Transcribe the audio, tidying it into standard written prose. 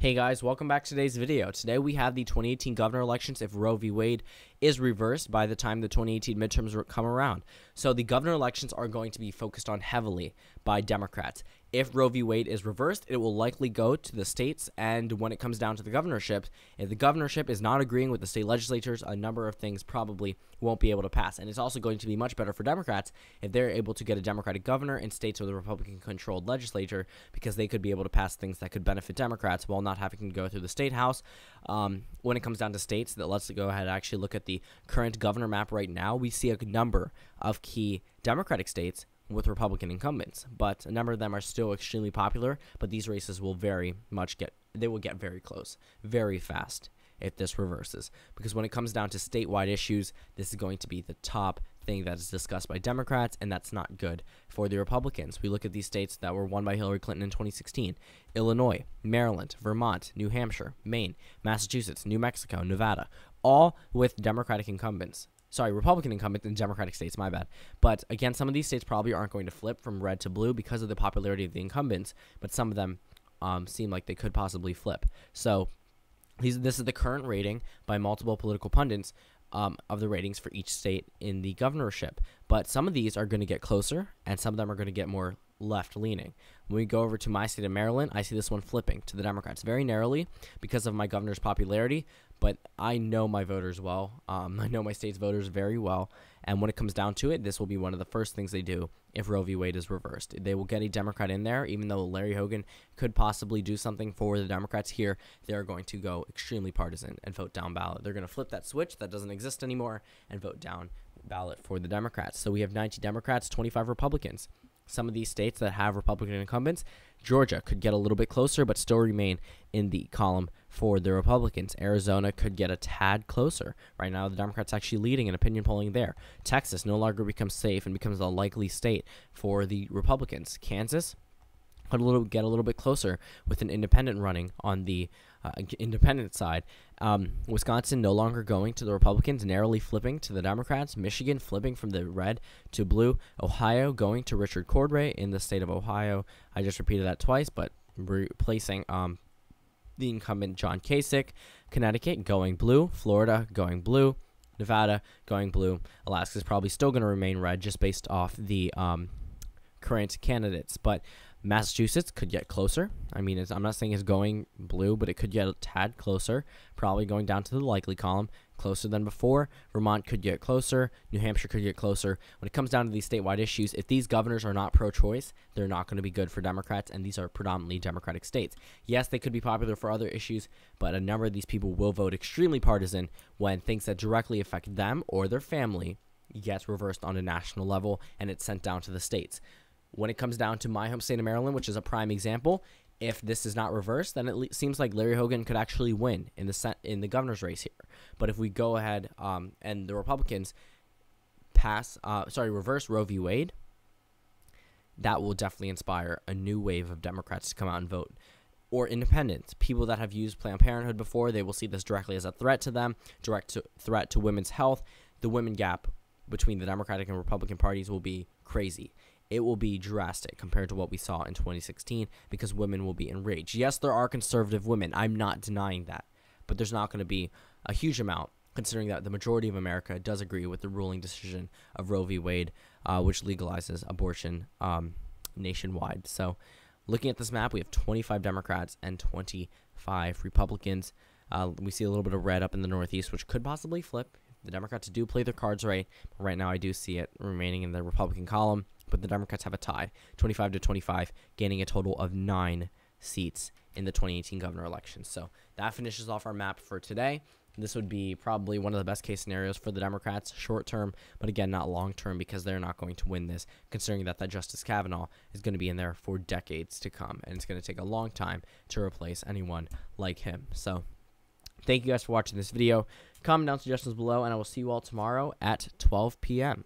Hey guys, welcome back to today's video. Today we have the 2018 governor elections if Roe v. Wade is reversed by the time the 2018 midterms come around. So the governor elections are going to be focused on heavily by Democrats. If Roe v. Wade is reversed, it will likely go to the states, and when it comes down to the governorship, if the governorship is not agreeing with the state legislatures, a number of things probably won't be able to pass. And it's also going to be much better for Democrats if they're able to get a Democratic governor in states with a Republican-controlled legislature, because they could be able to pass things that could benefit Democrats while not having to go through the state house. When it comes down to states, let's go ahead and actually look at the current governor map right now. We see a number of key Democratic states with Republican incumbents, but a number of them are still extremely popular, but these races will very close very fast if this reverses, because when it comes down to statewide issues, this is going to be the top thing that is discussed by Democrats, and that's not good for the Republicans. We look at these states that were won by Hillary Clinton in 2016: Illinois, Maryland, Vermont, New Hampshire, Maine, Massachusetts, New Mexico, Nevada, all with Democratic incumbents. Republican incumbents in Democratic states, my bad. But again, some of these states probably aren't going to flip from red to blue because of the popularity of the incumbents, but some of them seem like they could possibly flip. So this is the current rating by multiple political pundits of the ratings for each state in the governorship. But some of these are going to get closer, and some of them are going to get more left-leaning. When we go over to my state of Maryland, I see this one flipping to the Democrats very narrowly because of my governor's popularity, but I know my voters well. I know my state's voters very well, and when it comes down to it, this will be one of the first things they do if Roe v. Wade is reversed. They will get a Democrat in there, even though Larry Hogan could possibly do something for the Democrats here. They're going to go extremely partisan and vote down ballot. They're going to flip that switch that doesn't exist anymore and vote down ballot for the Democrats. So we have 90 Democrats, 25 Republicans. Some of these states that have Republican incumbents, Georgia could get a little bit closer but still remain in the column for the Republicans. Arizona could get a tad closer. Right now, the Democrats actually leading in opinion polling there. Texas no longer becomes safe and becomes a likely state for the Republicans. Kansas could get a little bit closer with an independent running on the independent side. Wisconsin no longer going to the Republicans, narrowly flipping to the Democrats. Michigan flipping from the red to blue. Ohio going to Richard Cordray in the state of Ohio. I just repeated that twice, but replacing the incumbent John Kasich. Connecticut going blue. Florida going blue. Nevada going blue. Alaska is probably still going to remain red just based off the current candidates, but Massachusetts could get closer. I mean, I'm not saying it's going blue, but it could get a tad closer, probably going down to the likely column, closer than before. Vermont could get closer. New Hampshire could get closer. When it comes down to these statewide issues, if these governors are not pro-choice, they're not going to be good for Democrats, and these are predominantly Democratic states. Yes, they could be popular for other issues, but a number of these people will vote extremely partisan when things that directly affect them or their family gets reversed on a national level, and it's sent down to the states. When it comes down to my home state of Maryland, which is a prime example, if this is not reversed, then it seems like Larry Hogan could actually win in the governor's race here. But if we go ahead and the Republicans reverse Roe v. Wade, that will definitely inspire a new wave of Democrats to come out and vote. Or independents, people that have used Planned Parenthood before, they will see this directly as a threat to them, threat to women's health. The women gap between the Democratic and Republican parties will be crazy. It will be drastic compared to what we saw in 2016 because women will be enraged. Yes, there are conservative women. I'm not denying that. But there's not going to be a huge amount, considering that the majority of America does agree with the ruling decision of Roe v. Wade, which legalizes abortion nationwide. So looking at this map, we have 25 Democrats and 25 Republicans. We see a little bit of red up in the Northeast, which could possibly flip. The Democrats do play their cards right. But right now, I do see it remaining in the Republican column. But the Democrats have a tie, 25 to 25, gaining a total of 9 seats in the 2018 governor election. So that finishes off our map for today. This would be probably one of the best case scenarios for the Democrats short term, but again, not long term, because they're not going to win this, considering that Justice Kavanaugh is going to be in there for decades to come, and it's going to take a long time to replace anyone like him. So thank you guys for watching this video. Comment down suggestions below, and I will see you all tomorrow at 12 p.m.